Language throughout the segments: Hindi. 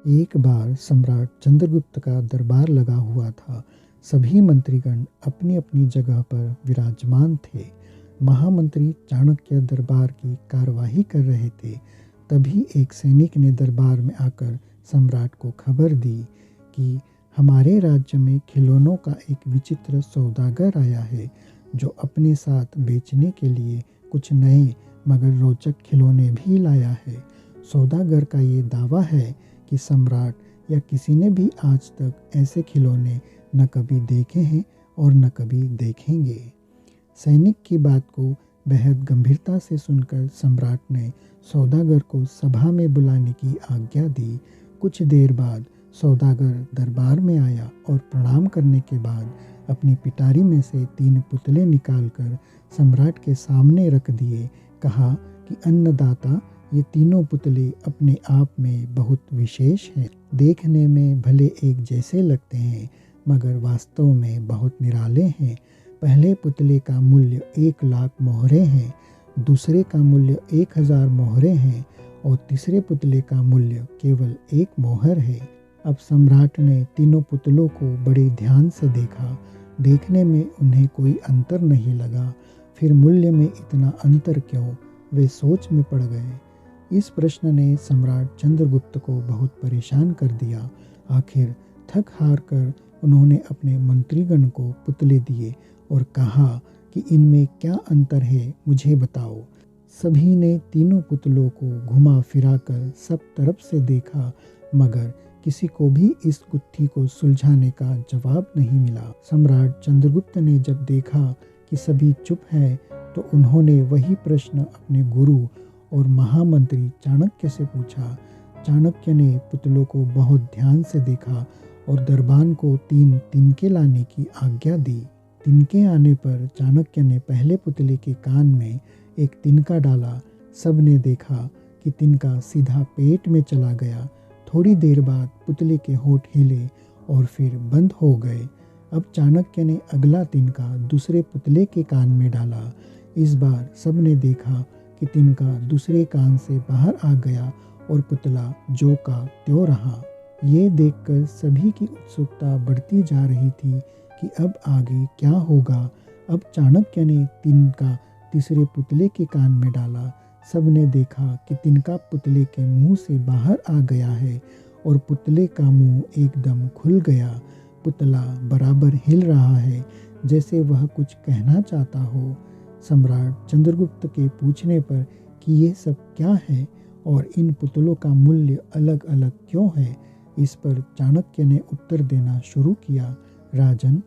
एक बार सम्राट चंद्रगुप्त का दरबार लगा हुआ था। सभी मंत्रीगण अपनी अपनी जगह पर विराजमान थे। महामंत्री चाणक्य दरबार की कार्यवाही कर रहे थे। तभी एक सैनिक ने दरबार में आकर सम्राट को खबर दी कि हमारे राज्य में खिलौनों का एक विचित्र सौदागर आया है, जो अपने साथ बेचने के लिए कुछ नए मगर रोचक खिलौने भी लाया है। सौदागर का ये दावा है कि सम्राट या किसी ने भी आज तक ऐसे खिलौने न कभी देखे हैं और न कभी देखेंगे। सैनिक की बात को बेहद गंभीरता से सुनकर सम्राट ने सौदागर को सभा में बुलाने की आज्ञा दी। कुछ देर बाद सौदागर दरबार में आया और प्रणाम करने के बाद अपनी पिटारी में से 3 पुतले निकालकर सम्राट के सामने रख दिए। कहा कि अन्नदाता, ये तीनों पुतले अपने आप में बहुत विशेष हैं। देखने में भले एक जैसे लगते हैं, मगर वास्तव में बहुत निराले हैं। पहले पुतले का मूल्य 1 लाख मोहरे हैं, दूसरे का मूल्य 1000 मोहरे हैं और तीसरे पुतले का मूल्य केवल 1 मोहर है। अब सम्राट ने तीनों पुतलों को बड़े ध्यान से देखा। देखने में उन्हें कोई अंतर नहीं लगा। फिर मूल्य में इतना अंतर क्यों? वे सोच में पड़ गए। इस प्रश्न ने सम्राट चंद्रगुप्त को बहुत परेशान कर दिया। आखिर थक हार कर उन्होंने अपने मंत्रीगण को पुतले दिए और कहा कि इनमें क्या अंतर है, मुझे बताओ। सभी ने तीनों पुतलों को घुमा फिरा कर सब तरफ से देखा, मगर किसी को भी इस गुत्थी को सुलझाने का जवाब नहीं मिला। सम्राट चंद्रगुप्त ने जब देखा कि सभी चुप हैं, तो उन्होंने वही प्रश्न अपने गुरु और महामंत्री चाणक्य से पूछा। चाणक्य ने पुतलों को बहुत ध्यान से देखा और दरबान को 3 तिनके लाने की आज्ञा दी। तिनके आने पर चाणक्य ने पहले पुतले के कान में एक तिनका डाला। सब ने देखा कि तिनका सीधा पेट में चला गया। थोड़ी देर बाद पुतले के होंठ हिले और फिर बंद हो गए। अब चाणक्य ने अगला तिनका दूसरे पुतले के कान में डाला। इस बार सब ने देखा कि तिनका दूसरे कान से बाहर आ गया और पुतला ज्यों का त्यों रहा। ये देखकर सभी की उत्सुकता बढ़ती जा रही थी कि अब आगे क्या होगा। अब चाणक्य ने तिनका तीसरे पुतले के कान में डाला। सब ने देखा कि तिनका पुतले के मुंह से बाहर आ गया है और पुतले का मुंह एकदम खुल गया। पुतला बराबर हिल रहा है, जैसे वह कुछ कहना चाहता हो। सम्राट चंद्रगुप्त के पूछने पर कि ये सब क्या है और इन पुतलों का मूल्य अलग अलग क्यों है, इस पर चाणक्य ने उत्तर देना शुरू किया। राजन,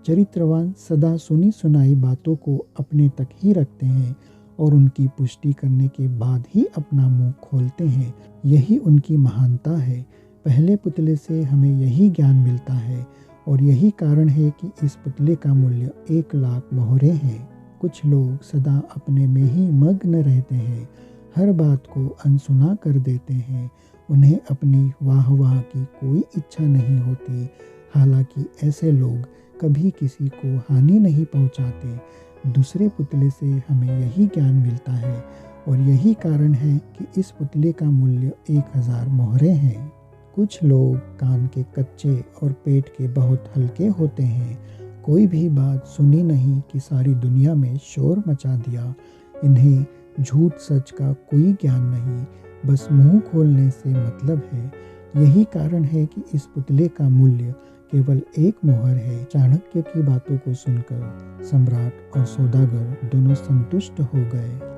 चरित्रवान सदा सुनी सुनाई बातों को अपने तक ही रखते हैं और उनकी पुष्टि करने के बाद ही अपना मुंह खोलते हैं। यही उनकी महानता है। पहले पुतले से हमें यही ज्ञान मिलता है और यही कारण है कि इस पुतले का मूल्य 1 लाख मोहरे हैं। कुछ लोग सदा अपने में ही मग्न रहते हैं, हर बात को अनसुना कर देते हैं। उन्हें अपनी वाह की कोई इच्छा नहीं होती। हालांकि ऐसे लोग कभी किसी को हानि नहीं पहुंचाते। दूसरे पुतले से हमें यही ज्ञान मिलता है और यही कारण है कि इस पुतले का मूल्य 1000 मोहरे हैं। कुछ लोग कान के कच्चे और पेट के बहुत हल्के होते हैं। कोई भी बात सुनी नहीं कि सारी दुनिया में शोर मचा दिया। इन्हें झूठ सच का कोई ज्ञान नहीं, बस मुंह खोलने से मतलब है। यही कारण है कि इस पुतले का मूल्य केवल 1 मोहर है। चाणक्य की बातों को सुनकर सम्राट और सौदागर दोनों संतुष्ट हो गए।